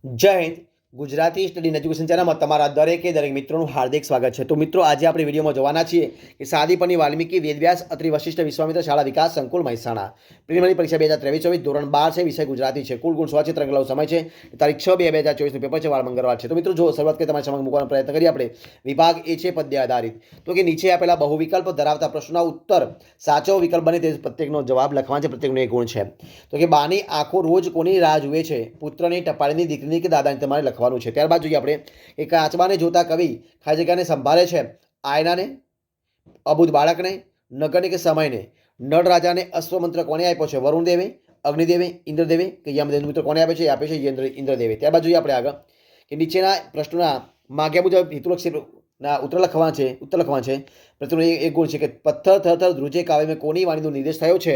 જય Hind. Gujarati study education ચેનલમાં તમારા દરેકે દરેક મિત્રોનું હાર્દિક સ્વાગત છે. તો મિત્રો, આજે આપણે વિડીયોમાં જોવાના છીએ કે સાદીપની વાલ્મીકી વેદવ્યાસ અત્રિ વશિષ્ઠ વિશ્વામિત્ર શાળા વિકાસ સંકુલ મહેસાણા પ્રિલિમિનરી પરીક્ષા 2023-24 ધોરણ 12 છે. વિષય ગુજરાતી છે. કુલ ગુણ 100 છે. ત્રણ સમય છે તારીખ 6/2/2024 પેપર છે. વાર મંગળવાર છે. તો મિત્રો, જો શરૂઆત કરી તમારી સમક્ષ મૂકવાનો પ્રયત્ન કરીએ આપણે. વિભાગ એ છે પદ્ય આધારિત. તો કે નીચે આપેલા બહુ વિકલ્પ ધરાવતા પ્રશ્નોના ઉત્તર સાચો વિકલ્પ બને તે પ્રત્યેકનો જવાબ લખવાનો છે. પ્રત્યેકનો એક ગુણ છે. તો કે બાની આંખો રોજ કોની રાહ જુએ છે? પુત્રની, ટપાલીની, દીકરીની કે દાદાની? તમારે લખવાનું છે. ત્યારબાદ જોઈએ આપણે કે કાચબાને જોતા કવિ ખાલી જગ્યાને સંભાળે છે. આયનાને, અબુધ બાળકને, નગરને કે સમયને? નળ રાજાને અશ્વમંત્ર કોને આપ્યો છે? વરુણ દેવે, અગ્નિદેવે, ઇન્દ્રદેવે કે યમદેવ? મિત્ર કોને આપે છે? આપે છે ઇન્દ્રદેવે. ત્યારબાદ જોઈએ આપણે આગળ કે નીચેના પ્રશ્નોના માગ્યા મુજબ હેતુલક્ષીના ઉત્તર લખવા છે. પ્રશ્નો એક ગુણ છે કે પથ્થર થર ધ્રુજે કાવ્યમાં કોની વાણીનો નિર્દેશ થયો છે?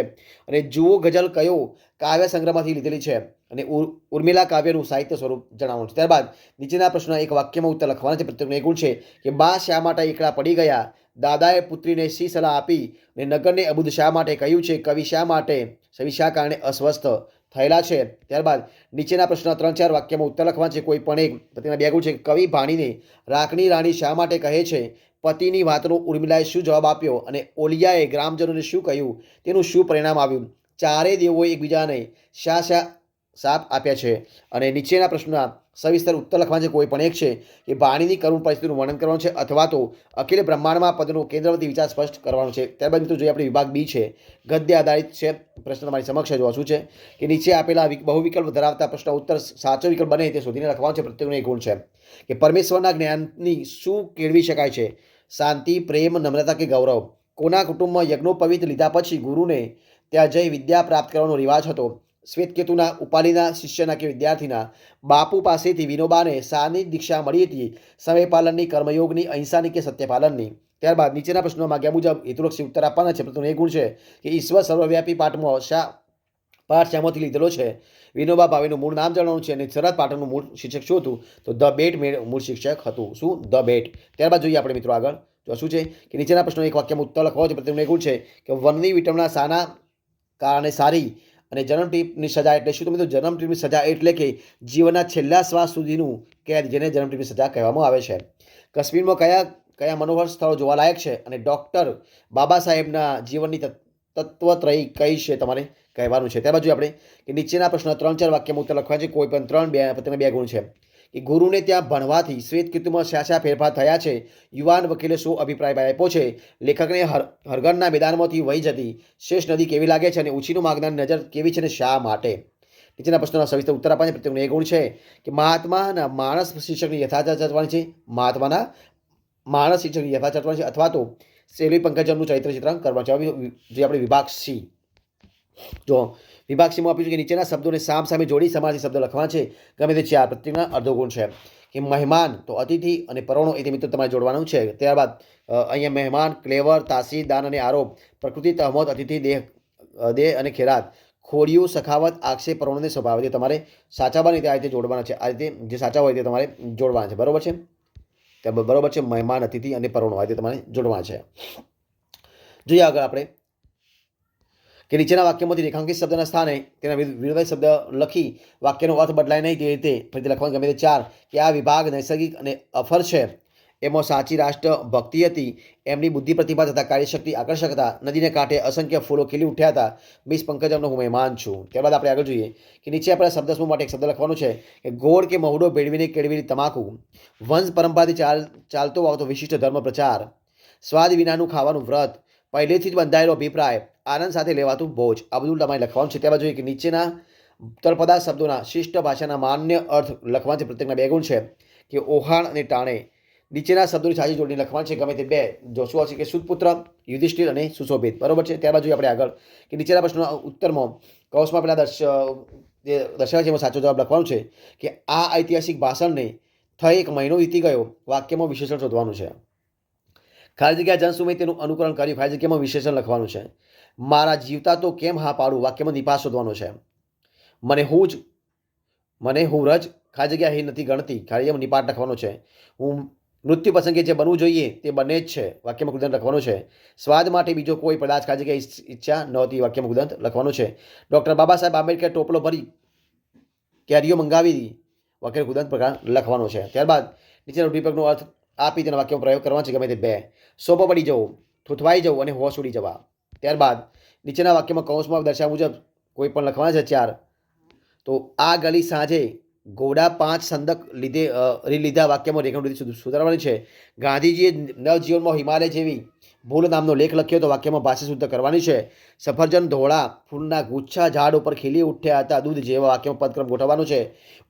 અને જુઓ ગઝલ કયો કાવ્ય સંગ્રહમાંથી લીધેલી છે? અને ઉર્મિલા કાવ્યનું સાહિત્ય સ્વરૂપ જણાવવાનું છે. ત્યારબાદ નીચેના પ્રશ્નના એક વાક્યમાં ઉત્તર લખવાના છે. પ્રત્યેકનો એક ગુણ છે કે બા શા માટે એકલા પડી ગયા? દાદાએ પુત્રીને સી સલાહ આપી? અને નગરને અબુધ શા માટે કહ્યું છે? કવિ શા કારણે અસ્વસ્થ થયેલા છે? ત્યારબાદ નીચેના પ્રશ્નના 3-4 વાક્યમાં ઉત્તર લખવાના છે. કોઈ પણ એક. પ્રત્યેકના બે ગુણ છે. કવિ ભાણીને રાખની રાણી શા માટે કહે છે? પતિની વાતનો ઉર્મિલાએ શું જવાબ આપ્યો? અને ઓલિયાએ ગ્રામજનોને શું કહ્યું? તેનું શું પરિણામ આવ્યું? ચારે દેવોએ એકબીજાને શા શાપ આપ્યા છે? અને નીચેના પ્રશ્નના સવિસ્તર ઉત્તર લખવાના છે. કોઈ પણ એક છે કે વાણીની કરુણ પરિસ્થિતિનું વર્ણન કરવાનું છે અથવા તો અખિલ બ્રહ્માંડમાં પદનો કેન્દ્રવર્તી વિચાર સ્પષ્ટ કરવાનો છે. ત્યારબાદ મિત્રો જોઈએ આપણે વિભાગ બી છે. ગદ્ય આધારિત છે. પ્રશ્ન તમારી સમક્ષ જોવા શું છે કે નીચે આપેલા બહુ વિકલ્પ ધરાવતા પ્રશ્ન ઉત્તર સાચો વિકલ્પ બને તે શોધીને લખવાનું છે. પ્રત્યેકનો એક ગુણ છે કે પરમેશ્વરના જ્ઞાનની શું કેળવી શકાય છે? શાંતિ, પ્રેમ, નમ્રતા કે ગૌરવ? કોના કુટુંબમાં યજ્ઞોપવિત લીધા પછી ગુરુને ત્યાં જઈ વિદ્યા પ્રાપ્ત કરવાનો રિવાજ હતો? શ્વેતકેતુના ઉપાલીના શિષ્યના કે વિદ્યાર્થીના? બાપુ પાસેથી વિનોબાને શાની દીક્ષા મળી હતી? સમયપાલનની, કર્મયોગની, અહિંસાની કે સત્યપાલનની? ત્યારબાદ નીચેના પ્રશ્નો માગ્યા મુજબ હેતુલક્ષી ઉત્તર આપવાના છે. પ્રથમ એક ગુણ છે કે ઈશ્વર સર્વવ્યાપી પાઠમાં પાઠ શામાંથી લીધેલો છે? વિનોબા ભાવેનું મૂળ નામ જણાવવાનું છે. અને શરદ પાઠકનું મૂળ શિક્ષક શું હતું? તો ધ બેટ મૂળ શિક્ષક હતું. શું? ધ બેટ. ત્યારબાદ જોઈએ આપણે મિત્રો આગળ જો શું છે કે નીચેના પ્રશ્નો એક વાક્યમાં ઉત્તર લખવાનો છે. પ્રથમ એક ગુણ છે કે વનની વિટમણા શાના કારણે સારી? અને જન્મટીપની સજા એટલે શું? તો મિત્રો જન્મટીપની સજા એટલે કે જીવનના છેલ્લા શ્વાસ સુધીનું કેદ, જેને જન્મટીપની સજા કહેવામાં આવે છે. કાશ્મીરમાં કયા મનોહર સ્થળો જોવાલાયક છે? અને ડૉક્ટર બાબા સાહેબના જીવનની તત્વત્રયી કઈ છે? તમારે કહેવાનું છે. ત્યારબાદ જોઈએ આપણે કે નીચેના પ્રશ્નો 3-4 વાક્યમાં ઉત્તર લખવા છે. કોઈ પણ બે ગુણ છે કે ગુરુને ત્યાં ભણવાથી શ્વેતકેતુમાં શા ફેરફાર થયા છે? યુવાન વકીલે શું અભિપ્રાય આપ્યો છે? લેખકને હરગનના મેદાનમાંથી વહી જતી શેષ નદી કેવી લાગે છે? અને ઉછીનું માગનાર નજર કેવી છે અને શા માટે? નીચેના પ્રશ્નોના સવિસ્તર ઉત્તર આપવાના છે. પ્રત્યેકનો એક ગુણ છે કે મહાત્માના માણસ શીર્ષકની યથાર્થ ચર્ચવાની છે. મહાત્માના માણસ શીર્ષકની યથાર્થ ચર્ચવાની છે અથવા તો શેલી પંકજમનું ચરિત્ર ચિત્રણ કરવાનું છે. જે આપણે વિભાગ સી જો વિભાગ સીમાં આપ્યું છે કે નીચેના શબ્દોને સામે જોડી સમાસી શબ્દ લખવા છે. ગમે તે 4. પ્રત્યેકના અડધો ગુણ છે કે મહેમાન તો અતિથિ અને પરોણો એ મિત્રો તમારે જોડવાનું છે. ત્યારબાદ અહીંયા મહેમાન, ક્લેવર, તાસીર, દાન અને આરોપ, પ્રકૃતિ, તહમત, અતિથિ, દેહ અને ખેરાત, ખોડિયું, સખાવત, આક્ષેપ, પરોણોને સ્વભાવ. તે તમારે સાચા બને આ રીતે જોડવાના છે. આ રીતે જે સાચા હોય તે તમારે જોડવાના છે. બરોબર છે? બરોબર છે. મહેમાન, અતિથિ અને પરોણો આ રીતે તમારે જોડવાના છે. જોઈએ આગળ આપણે કે નીચેના વાક્યમાંથી રેખાંકિત શબ્દના સ્થાને તેના વિરુદ્ધ શબ્દ લખી વાક્યનો અર્થ બદલાય નહીં તે રીતે ફરીથી લખવાનું. ગમે તે 4 કે આ વિભાગ નૈસર્ગિક અને અફર છે. એમાં સાચી રાષ્ટ્ર ભક્તિ હતી. એમની બુદ્ધિ, પ્રતિભા તથા કાર્યશક્તિ આકર્ષકતા. નદીને કાંઠે અસંખ્ય ફૂલો ખીલી ઉઠ્યા હતા. મિસ પંકજમનો હું મહેમાન છું. ત્યારબાદ આપણે આગળ જોઈએ કે નીચે આપણે શબ્દ સમૂહ માટે એક શબ્દ લખવાનો છે કે ગોળ કે મહુડો ભેળવીને કેળવેલી તમાકુ. વંશ પરંપરાથી ચાલતો આવતો વિશિષ્ટ ધર્મ પ્રચાર. સ્વાદ વિનાનું ખાવાનું વ્રત. પહેલેથી જ બંધાયેલો અભિપ્રાય. આનંદ સાથે લેવાતું ભોજ. આ બધું તમારે લખવાનું છે. ત્યારબાદ જોઈએ કે નીચેના તળપદા શબ્દોના શિષ્ટ ભાષાના માન્ય અર્થ લખવાના છે. પ્રત્યેકના બે ગુણ છે કે ઓહાણ અને ટાણે. નીચેના શબ્દોની સાચી જોડીને લખવાનું છે. ગમે તે બે જો શું હશે કે સુતપુત્ર, યુધિષ્ઠિર અને સુશોભિત. બરોબર છે? ત્યારબાદ જોઈએ આપણે આગળ કે નીચેના પ્રશ્નોના ઉત્તરમાં કૌંસમાં પેલા દર્શાવે છે એમાં સાચો જવાબ લખવાનું છે કે આ ઐતિહાસિક ભાષણને થઈ 1 મહિનો વીતી ગયો. વાક્યમાં વિશેષણ શોધવાનું છે. ખાલી જગ્યા જનસુમય તેનું અનુકરણ કર્યું. ખાલી જગ્યામાં વિશેષણ લખવાનું છે. મારા જીવતા તો કેમ હા પાડું? વાક્યમાં નિપાત શોધવાનો છે. મને હું રજ ખાલી જગ્યા હી નથી ગણતી. ખાલી જગ્યામાં નિપાત લખવાનો છે. હું મૃત્યુ પ્રસંગે જે બનવું જોઈએ તે બને જ છે. વાક્યમાં કૃદંત લખવાનું છે. સ્વાદ માટે બીજો કોઈ પદાર્થ ખાલી જગ્યા ઈચ્છા નહોતી. વાક્યમાં કૃદંત લખવાનું છે. ડૉક્ટર બાબા સાહેબ આંબેડકર ટોપલો ભરી કેરીઓ મંગાવી વાક્યનો કુદરત પ્રકાર લખવાનો છે. ત્યારબાદ નીચેના ઉદ્દીપકનો અર્થ આપી તેના વાક્યમાં પ્રયોગ કરવાનો છે. ગમે તે 2 સોપો પડી જવું, થૂથવાઈ જવું અને હોશ ઉડી જવા. ત્યારબાદ નીચેના વાક્યમાં કૌંસમાં દર્શાવ્યા મુજબ કોઈ પણ લખવાના છે 4. તો આ ગલી સાંજે ઘોડા 5 સંદક લીધા વાક્યમાં રેખાકૃતિ સુધારવાની છે. ગાંધીજીએ નવજીવનમાં હિમાલય જેવી ભૂલ નામનો લેખ લખ્યો તો વાક્યમાં ભાષા શુદ્ધ કરવાની છે. સફરજન ધોળા ફૂલના ગુચ્છા ઝાડ ઉપર ખીલી ઉઠ્યા હતા દૂધ જેવા વાક્યમાં પદક્રમ ગોઠવવાનો છે.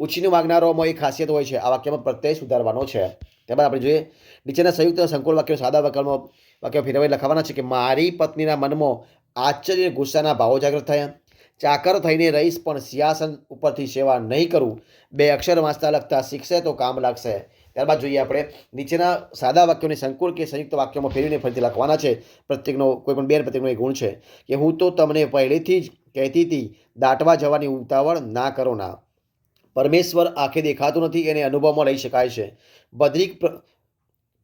ઉછીનું માગનારાઓમાં એક ખાસિયત હોય છે. આ વાક્યમાં પ્રત્યય સુધારવાનો છે. ત્યારબાદ આપણે જોઈએ નીચેના સંયુક્ત સંકુલ વાક્યો સાદા વાક્યો ફેરવી લખવાના છે કે મારી પત્નીના મનમાં આશ્ચર્ય અને ગુસ્સાના ભાવો જાગૃત થયા. ચાકર થઈને રહીશ પણ સિંહાસન ઉપરથી સેવા નહીં કરું. 2 અક્ષર વાંચતા લખતા શીખશે તો કામ લાગશે. ત્યારબાદ જોઈએ આપણે નીચેના સાદા વાક્યોને સંકુલ કે સંયુક્ત વાક્યોમાં ફેરવીને ફરીથી લખવાના છે. પ્રત્યેકનો કોઈ પણ 2 પ્રત્યેકનો એક ગુણ છે કે હું તો તમને પહેલેથી જ કહેતી હતી દાટવા જવાની ઉતાવળ ના કરો ના. પરમેશ્વર આંખે દેખાતું નથી એને અનુભવમાં લઈ શકાય છે. બદ્રિક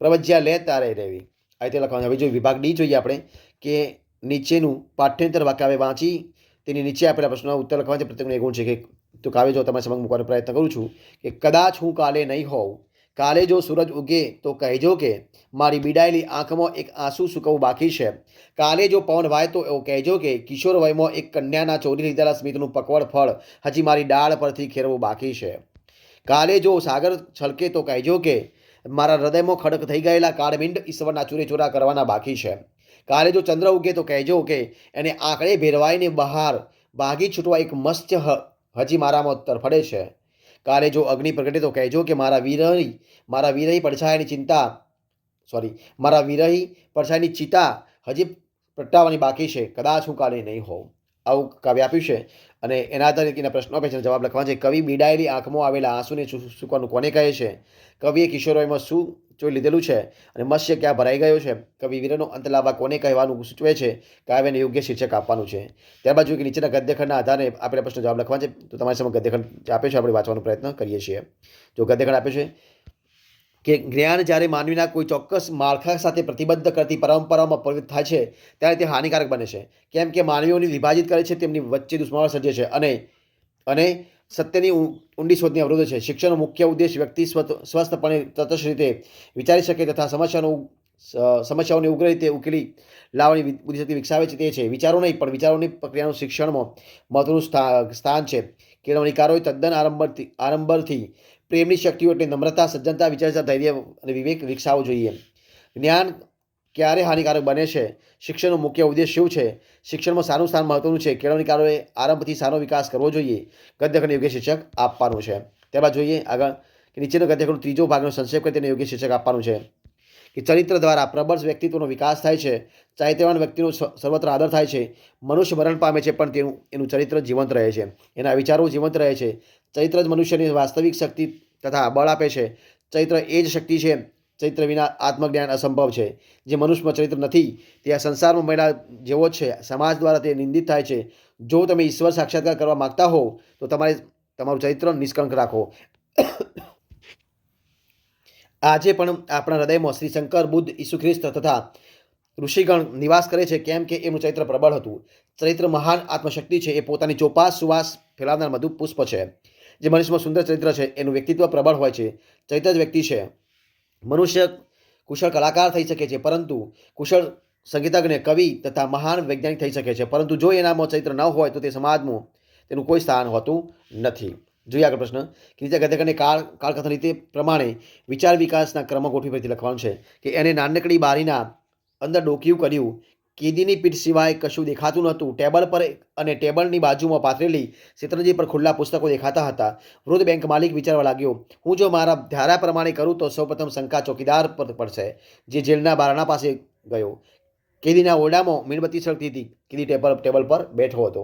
પ્રવજ્યા લે તારે રહેવી. આ રીતે લખવાનું. હવે જો વિભાગ ડી જોઈએ આપણે કે નીચેનું પાઠ્યાંતર વાક્ય આવે વાંચી તેની નીચે આપેલા પ્રશ્નોના ઉત્તર લખવાના છે. પ્રત્યેકનો એક ગુણ છે કે તો કાવ્ય જો તમારી સમક્ષ મૂકવાનો પ્રયત્ન કરું છું કે કદાચ હું કાલે નહીં હોઉં. કાલે જો સૂરજ ઉગે તો કહેજો કે મારી બીડાયેલી આંખમાં એક આંસુ સૂકવવું બાકી છે. કાલે જો પવન વાય તો એવું કહેજો કે કિશોર વયમાં એક કન્યાના ચોરી લીધેલા સ્મિતનું પકવડ ફળ હજી મારી ડાળ પરથી ખેરવું બાકી છે. કાલે જો સાગર છલકે તો કહેજો કે મારા હૃદયમાં ખડક થઈ ગયેલા કાળમીંડ ઈશ્વરના ચોરા કરવાના બાકી છે. કાલે જો ચંદ્ર ઉગે તો કહેજો કે એને આંકડે ભેરવાઈને બહાર ભાગી છૂટવા એક મત્સ્ય હજી મારામાં તરફડે છે. કાલે જો અગ્નિ પ્રગટે તો કહેજો કે મારા વિરહી પડછાયાની ચિતા હજી પ્રગટાવવાની બાકી છે. કદાચ હું કાલે નહીં હોઉં. આવું કાવ્ય આપ્યું છે અને એના આધારે એના પ્રશ્નો આપે છે જવાબ લખવાનો છે. કવિ બીડાયેલી આંખમાં આવેલા આંસુને સૂકવાનું કોને કહે છે? કવિએ કિશોરવયમાં શું જોઈ લીધેલું છે અને મત્સ્ય ક્યાં ભરાઈ ગયો છે? કવિ વીરનો અંત લાવવા કોને કહેવાનું સૂચવે છે? કાવ્યને યોગ્ય શીર્ષક આપવાનું છે. ત્યારબાદ જોઈએ કે નીચેના ગદ્યખંડના આધારે આપેલા પ્રશ્નો જવાબ લખવાના છે. તો તમારી સમક્ષ ગદ્યખંડ આપે છે, આપણે વાંચવાનો પ્રયત્ન કરીએ છીએ. જો ગદ્યખંડ આપે છે કે જ્ઞાન જ્યારે માનવીના કોઈ ચોક્કસ માળખા સાથે પ્રતિબદ્ધ કરતી પરંપરામાં પરિવર્તિત થાય છે ત્યારે તે હાનિકારક બને છે. કેમ કે માનવીઓને વિભાજિત કરે છે, તેમની વચ્ચે દુશ્મનાવટ સર્જે છે અને સત્યની ઊંડી શોધની અવરોધ છે. શિક્ષણનો મુખ્ય ઉદ્દેશ વ્યક્તિ સ્વસ્થપણે તટસ્થ રીતે વિચારી શકે તથા સમસ્યાઓને ઉગ્ર રીતે ઉકેલી લાવવાની બુદ્ધિશક્તિ વિકસાવે છે તે છે. વિચારો નહીં પણ વિચારોની પ્રક્રિયાનું શિક્ષણમાં મહત્વનું સ્થાન છે. કેળવણીકારોએ તદ્દન આરંભથી પ્રેમની શક્તિઓ એટલે નમ્રતા, સજ્જનતા, વિચારતા, ધૈર્ય અને વિવેક વિકસાવવો જોઈએ. જ્ઞાન ક્યારે હાનિકારક બને છે? શિક્ષણનો મુખ્ય ઉદ્દેશ શું છે? શિક્ષણમાં સારું સ્થાન મહત્વનું છે. કેળવણીકારોએ આરંભથી સારો વિકાસ કરવો જોઈએ. ગદ્યખંડ યોગ્ય શીર્ષક આપવાનું છે. ત્યારબાદ જોઈએ આગળ કે નીચેનો ગદ્યખંડ ત્રીજો ભાગનો સંક્ષેપ કરી તેને યોગ્ય શીર્ષક આપવાનું છે કે ચરિત્ર દ્વારા પ્રબળ વ્યક્તિત્વનો વિકાસ થાય છે. ચારિત્રવાન વ્યક્તિનો સર્વત્ર આદર થાય છે. મનુષ્ય મરણ પામે છે પણ એનું ચરિત્ર જીવંત રહે છે. એના વિચારો જીવંત રહે છે. ચરિત્ર જ મનુષ્યની વાસ્તવિક શક્તિ તથા બળ આપે છે. ચરિત્ર એ જ શક્તિ છે. ચરિત્ર વિના આત્મજ્ઞાન અસંભવ છે. જે મનુષ્યમાં ચરિત્ર નથી તે આ સંસારમાં મહિલા જેવો જ છે. સમાજ દ્વારા તે નિંદિત થાય છે. જો તમે ઈશ્વર સાક્ષાત્કાર કરવા માગતા હો તો તમારે તમારું ચરિત્ર નિષ્કળંક રાખો. આજે પણ આપણા હૃદયમાં શ્રી શંકર, બુદ્ધ, ઈસુ ખ્રિસ્ત તથા ઋષિગણ નિવાસ કરે છે. કેમ કે એમનું ચરિત્ર પ્રબળ હતું. ચરિત્ર મહાન આત્મશક્તિ છે. એ પોતાની ચોપાસ સુવાસ ફેલાવનાર મધુ પુષ્પ છે. જે મનુષ્યમાં સુંદર ચરિત્ર છે એનું વ્યક્તિત્વ પ્રબળ હોય છે. ચરિત્ર જ વ્યક્તિ છે. મનુષ્ય કુશળ કલાકાર થઈ શકે છે પરંતુ કુશળ સંગીતજ્ઞ, કવિ તથા મહાન વૈજ્ઞાનિક થઈ શકે છે. પરંતુ જો એનામાં ચરિત્ર ન હોય તો તે સમાજમાં તેનું કોઈ સ્થાન હોતું નથી. જોઈએ આગળ પ્રશ્ન કે નીચે ગદ્યખંડને કાળકથન રીતે પ્રમાણે વિચાર વિકાસના ક્રમ ગોઠવી ફરીથી લખવાનું છે કે એને નાનકડી બારીના અંદર ડોકિયું કર્યું. કેદીની પીઠ સિવાય કશું દેખાતું નહોતું. ટેબલ પર અને ટેબલની બાજુમાં પાથરેલી શેતરંજી પર ખુલ્લા પુસ્તકો દેખાતા હતા. વૃદ્ધ બેંક માલિક વિચારવા લાગ્યો, હું જો મારા ધારા પ્રમાણે કરું તો સૌપ્રથમ શંકા ચોકીદાર પર પડશે, જે જેલના બારણા પાસે ગયો. કેદીના ઓરડામાં મીણબત્તી સળગતી હતી. કેદી ટેબલ પર બેઠો હતો.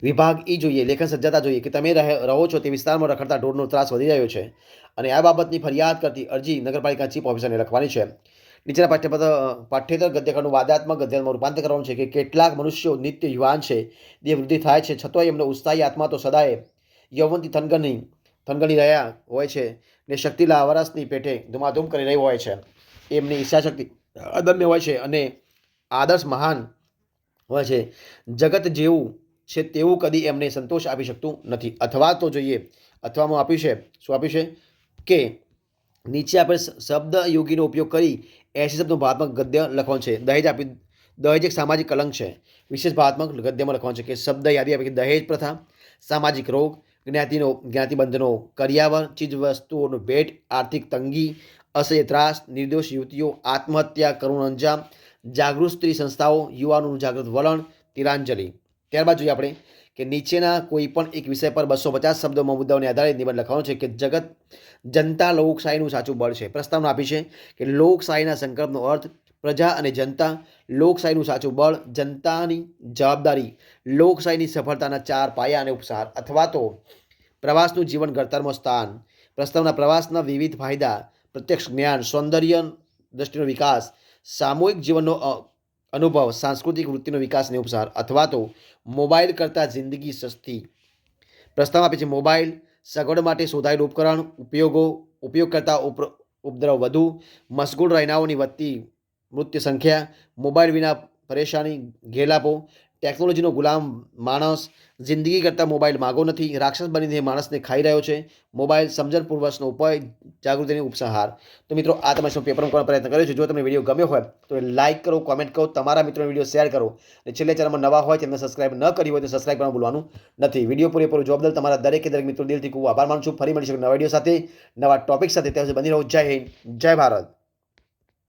વિભાગ ઈ જોઈએ, લેખન સજ્જતા જોઈએ કે તમે રહો છો તે વિસ્તારમાં રખડતા ઢોરનો ત્રાસ વધી રહ્યો છે અને આ બાબતની ફરિયાદ કરતી અરજી નગરપાલિકા ચીફ ઓફિસરને લખવાની છે. નીચેના પાઠ્યેતર ગદ્યખંડનું વાદાત્મક ગદ્યમાં રૂપાંતર કરવાનું છે કે કેટલાક મનુષ્યો નિત્ય યુવાન છે, દેહ વૃદ્ધિ થાય છે, છતાંય એમનો ઉત્સાહી આત્મા તો સદાય યૌવનથી થનગની રહ્યા હોય છે ને શક્તિલા વરસની પેટે ધુમાધૂમ કરી રહી હોય છે. એમની ઈચ્છાશક્તિ અદમ્ય હોય છે અને આદર્શ મહાન હોય છે. જગત જેવું છે તેવું કદી એમને સંતોષ આપી શકતું નથી. અથવા તો જોઈએ અથવામાં આપ્યું છે શું આપ્યું છે કે નીચે આપણે શબ્દ યોગીનો ઉપયોગ કરી 80 શબ્દનું ભાવાત્મક ગદ્ય લખવાનું છે. દહેજ એક સામાજિક કલંક છે. વિશેષ ભાવાત્મક ગદ્યમાં લખવાનું છે કે શબ્દ યાદી આપે કે દહેજ પ્રથા, સામાજિક રોગ, જ્ઞાતિબંધનો, કરિયાવર, ચીજ વસ્તુઓનું ભેટ, આર્થિક તંગી, અસહ્ય ત્રાસ, નિર્દોષ યુવતીઓ, આત્મહત્યા, કરુણ અંજામ, જાગૃત સ્ત્રી સંસ્થાઓ, યુવાનોનું જાગૃત વલણ, તિલાંજલિ. ત્યારબાદ જોઈએ આપણે કે નીચેના કોઈ પણ એક વિષય પર 250 શબ્દોમાં મુદ્દાઓને આધારે નિબંધ લખવાનો છે કે જનતા લોકશાહીનું સાચું બળ છે. પ્રસ્તાવના આપી છે કે લોકશાહીના સંકલ્પનો અર્થ પ્રજા અને જનતા, લોકશાહીનું સાચું બળ, જનતાની જવાબદારી, લોકશાહીની સફળતાના 4 પાયા અને ઉપસાર, અથવા તો પ્રવાસનું જીવન ઘડતરમાં સ્થાન. પ્રસ્તાવના પ્રવાસના વિવિધ ફાયદા, પ્રત્યક્ષ જ્ઞાન, સૌંદર્ય દ્રષ્ટિનો વિકાસ, સામૂહિક જીવનનો અનુભવ, સાંસ્કૃતિક વૃત્તિનો વિકાસ અને ઉપસાર, અથવા તો મોબાઈલ કરતાં જિંદગી સસ્તી. પ્રસ્તાવ આપે છે મોબાઈલ સગવડ માટે શોધાયેલું ઉપકરણ, ઉપયોગ કરતા ઉપદ્રવ વધુ, મશગુલ રહેનારાઓની વધતી મૃત્યુ સંખ્યા, મોબાઈલ વિના પરેશાની, ગેરલાભો, ટેકનોલોજીનો ગુલામ માણસ, જિંદગી કરતાં મોબાઈલ માગો નથી, રાક્ષસ બનીને માણસને ખાઈ રહ્યો છે, મોબાઈલ સમજણપૂર્વકનો ઉપાય, જાગૃતિનો ઉપસાર. તો મિત્રો આ તમે પેપર મૂકવાનો પ્રયત્ન કર્યો છે. જો તમને વિડીયો ગમ્યો હોય તો લાઇક કરો, કોમેન્ટ કરો, તમારા મિત્રોને વિડીયો શેર કરો અને છેલ્લે ચેનલમાં નવા હોય તેમને સબસ્ક્રાઇબ ન કરી હોય તો સબસ્ક્રાઇબ કરવાનું ભૂલવાનું નથી. વિડીયો પૂરેપૂરો જોબ બદલ તમારા દરેક મિત્રો દિલથી ખૂબ આભાર માનું છું. ફરી મળીશું નવા વિડીયો સાથે, નવા ટોપિક સાથે. ત્યાં સુધી બની રહો. જય હિન્દ, જય ભારત.